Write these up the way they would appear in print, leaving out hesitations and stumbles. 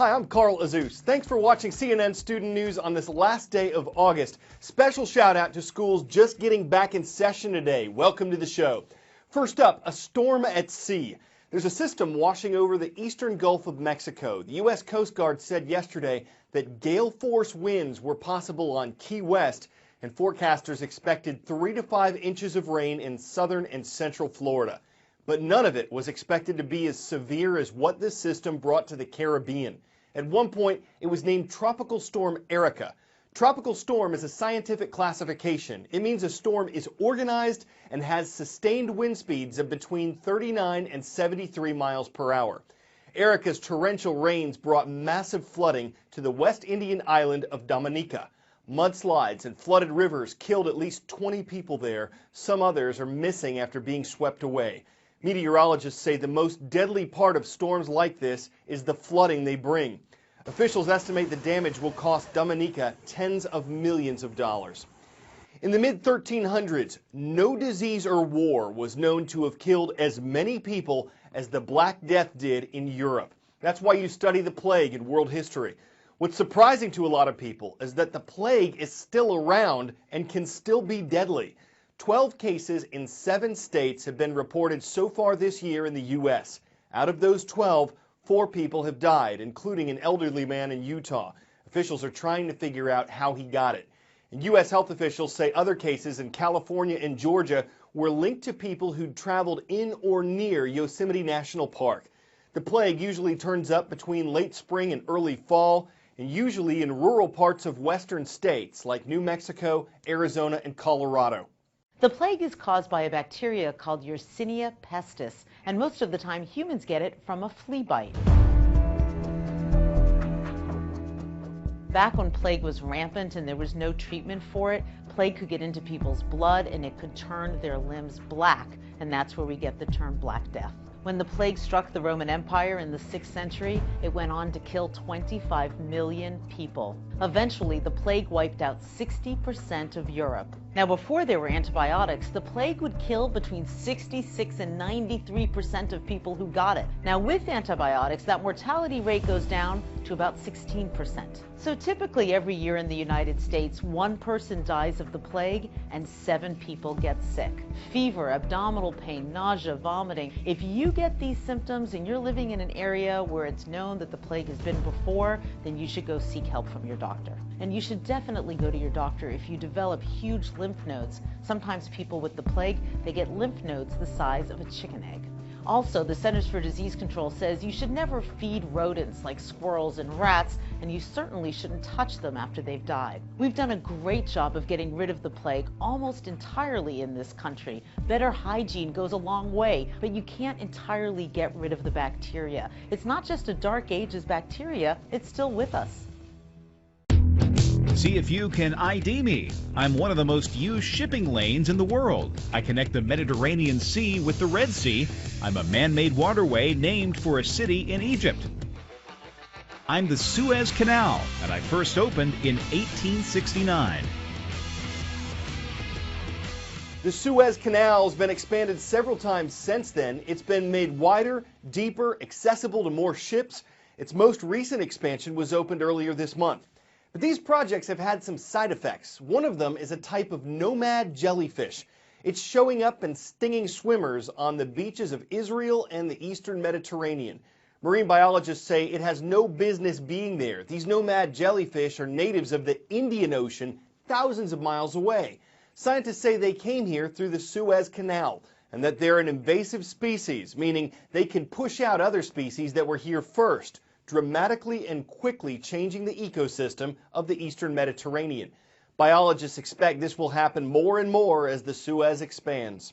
Hi, I'm Carl Azus. Thanks for watching CNN Student News on this last day of August. Special shout out to schools just getting back in session today. Welcome to the show. First up, a storm at sea. There's a system washing over the eastern Gulf of Mexico. The U.S. Coast Guard said yesterday that gale force winds were possible on Key West, and forecasters expected 3 to 5 inches of rain in southern and central Florida. But none of it was expected to be as severe as what this system brought to the Caribbean. At one point, it was named Tropical Storm Erica. Tropical storm is a scientific classification. It means a storm is organized and has sustained wind speeds of between 39 and 73 miles per hour. Erica's torrential rains brought massive flooding to the West Indian island of Dominica. Mudslides and flooded rivers killed at least 20 people there. Some others are missing after being swept away. Meteorologists say the most deadly part of storms like this is the flooding they bring. Officials estimate the damage will cost Dominica tens of millions of dollars. In the mid-1300s, no disease or war was known to have killed as many people as the Black Death did in Europe. That's why you study the plague in world history. What's surprising to a lot of people is that the plague is still around and can still be deadly. 12 cases in 7 states have been reported so far this year in the U.S. Out of those 12, 4 people have died, including an elderly man in Utah. Officials are trying to figure out how he got it. And U.S. health officials say other cases in California and Georgia were linked to people who'd traveled in or near Yosemite National Park. The plague usually turns up between late spring and early fall, and usually in rural parts of western states like New Mexico, Arizona, and Colorado. The plague is caused by a bacteria called Yersinia pestis, and most of the time humans get it from a flea bite. Back when plague was rampant and there was no treatment for it, plague could get into people's blood and it could turn their limbs black, and that's where we get the term Black Death. When the plague struck the Roman Empire in the 6th century, it went on to kill 25 million people. Eventually, the plague wiped out 60% of Europe. Now, before there were antibiotics, the plague would kill between 66 and 93% of people who got it. Now, with antibiotics, that mortality rate goes down to about 16%. So typically every year in the United States, 1 person dies of the plague and 7 people get sick. Fever, abdominal pain, nausea, vomiting. If you get these symptoms and you're living in an area where it's known that the plague has been before, then you should go seek help from your doctor. And you should definitely go to your doctor if you develop huge lymph nodes. Sometimes people with the plague, they get lymph nodes the size of a chicken egg. Also, the Centers for Disease Control says you should never feed rodents like squirrels and rats, and you certainly shouldn't touch them after they've died. We've done a great job of getting rid of the plague almost entirely in this country. Better hygiene goes a long way, but you can't entirely get rid of the bacteria. It's not just a dark ages bacteria, it's still with us. See if you can ID me. I'm one of the most used shipping lanes in the world. I connect the Mediterranean Sea with the Red Sea. I'm a man-made waterway named for a city in Egypt. I'm the Suez Canal, and I first opened in 1869. The Suez Canal has been expanded several times since then. It's been made wider, deeper, accessible to more ships. Its most recent expansion was opened earlier this month. But these projects have had some side effects. One of them is a type of nomad jellyfish. It's showing up and stinging swimmers on the beaches of Israel and the eastern Mediterranean. Marine biologists say it has no business being there. These nomad jellyfish are natives of the Indian Ocean, thousands of miles away. Scientists say they came here through the Suez Canal, and that they're an invasive species, meaning they can push out other species that were here first, dramatically and quickly changing the ecosystem of the eastern Mediterranean. Biologists expect this will happen more and more as the Suez expands.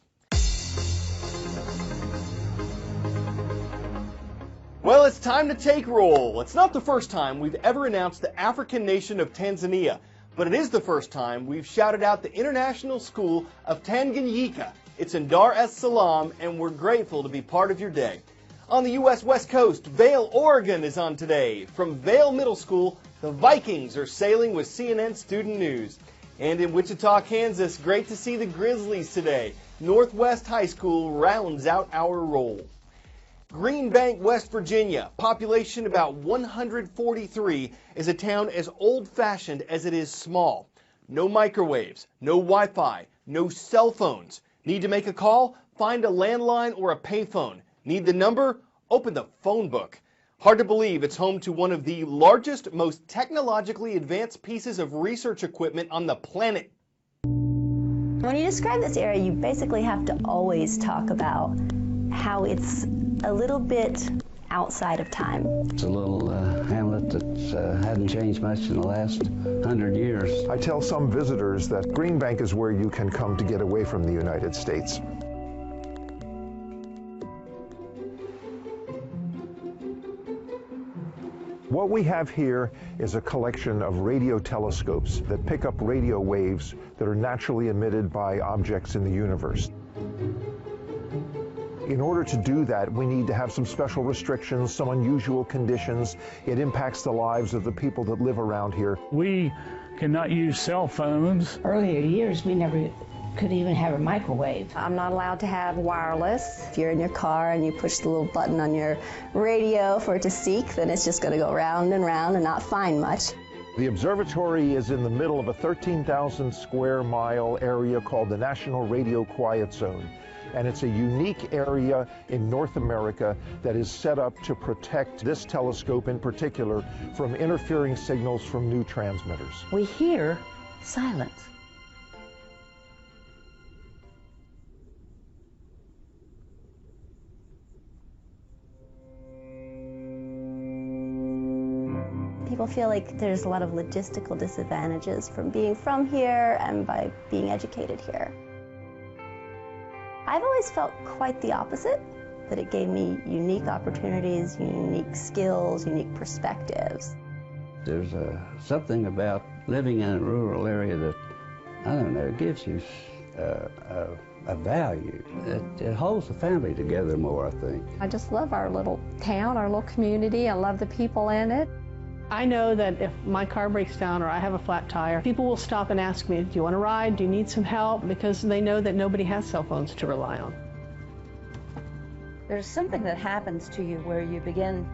Well, it's time to take roll. It's not the first time we've ever announced the African nation of Tanzania, but it is the first time we've shouted out the International School of Tanganyika. It's in Dar es Salaam, and we're grateful to be part of your day. On the U.S. West Coast, Vail, Oregon is on today. From Vail Middle School, the Vikings are sailing with CNN Student News. And in Wichita, Kansas, great to see the Grizzlies today. Northwest High School rounds out our roll. Green Bank, West Virginia, population about 143, is a town as old-fashioned as it is small. No microwaves, no Wi-Fi, no cell phones. Need to make a call? Find a landline or a payphone. Need the number? Open the phone book. Hard to believe it's home to one of the largest, most technologically advanced pieces of research equipment on the planet. When you describe this area, you basically have to always talk about how it's a little bit outside of time. It's a little hamlet that hadn't changed much in the last 100 years. I tell some visitors that Green Bank is where you can come to get away from the United States. What we have here is a collection of radio telescopes that pick up radio waves that are naturally emitted by objects in the universe. In order to do that, we need to have some special restrictions, some unusual conditions. It impacts the lives of the people that live around here. We cannot use cell phones. Earlier years, we never could even have a microwave. I'm not allowed to have wireless. If you're in your car and you push the little button on your radio for it to seek, then it's just going to go round and round and not find much. The observatory is in the middle of a 13,000 square mile area called the National Radio Quiet Zone. And it's a unique area in North America that is set up to protect this telescope in particular from interfering signals from new transmitters. We hear silence. People feel like there's a lot of logistical disadvantages from being from here and by being educated here. I've always felt quite the opposite, that it gave me unique opportunities, unique skills, unique perspectives. There's something about living in a rural area that, I don't know, gives you a value. It holds the family together more, I think. I just love our little town, our little community. I love the people in it. I know that if my car breaks down or I have a flat tire, people will stop and ask me, do you want to ride? Do you need some help? Because they know that nobody has cell phones to rely on. There's something that happens to you where you begin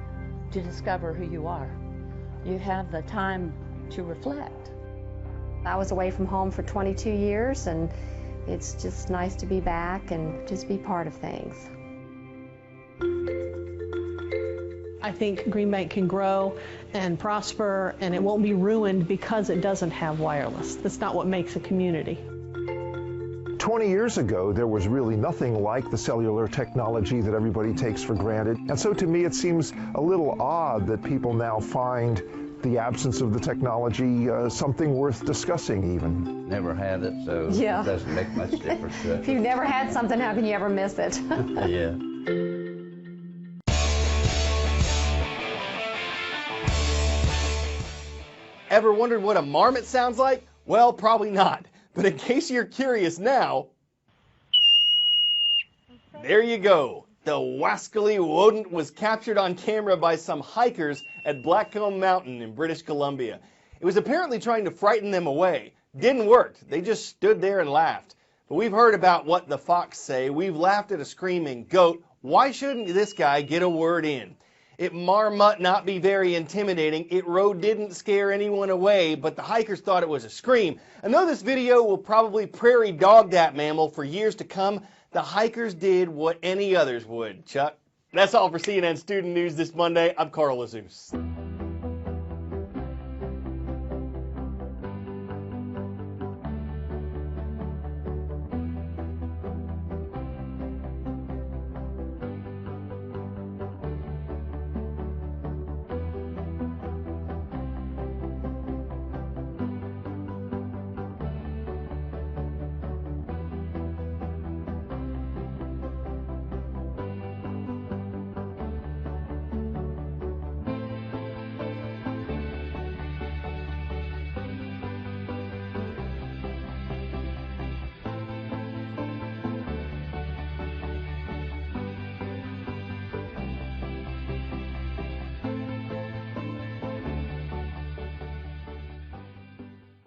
to discover who you are. You have the time to reflect. I was away from home for 22 years, and it's just nice to be back and just be part of things. I think Green Bank can grow and prosper, and it won't be ruined because it doesn't have wireless. That's not what makes a community. 20 years ago, there was really nothing like the cellular technology that everybody takes for granted. And so to me, it seems a little odd that people now find the absence of the technology something worth discussing even. Never had it, so Yeah. It doesn't make much difference. If you've never had something, how can you ever miss it? Yeah. Ever wondered what a marmot sounds like? Well, probably not. But in case you're curious now, there you go. The wascally rodent was captured on camera by some hikers at Blackcomb Mountain in British Columbia. It was apparently trying to frighten them away. Didn't work. They just stood there and laughed. But we've heard about what the fox say. We've laughed at a screaming goat. Why shouldn't this guy get a word in? It might not be very intimidating. It didn't scare anyone away, but the hikers thought it was a scream. And though this video will probably prairie dog that mammal for years to come, the hikers did what any others would. Chuck? That's all for CNN Student News this Monday. I'm Carl Azus.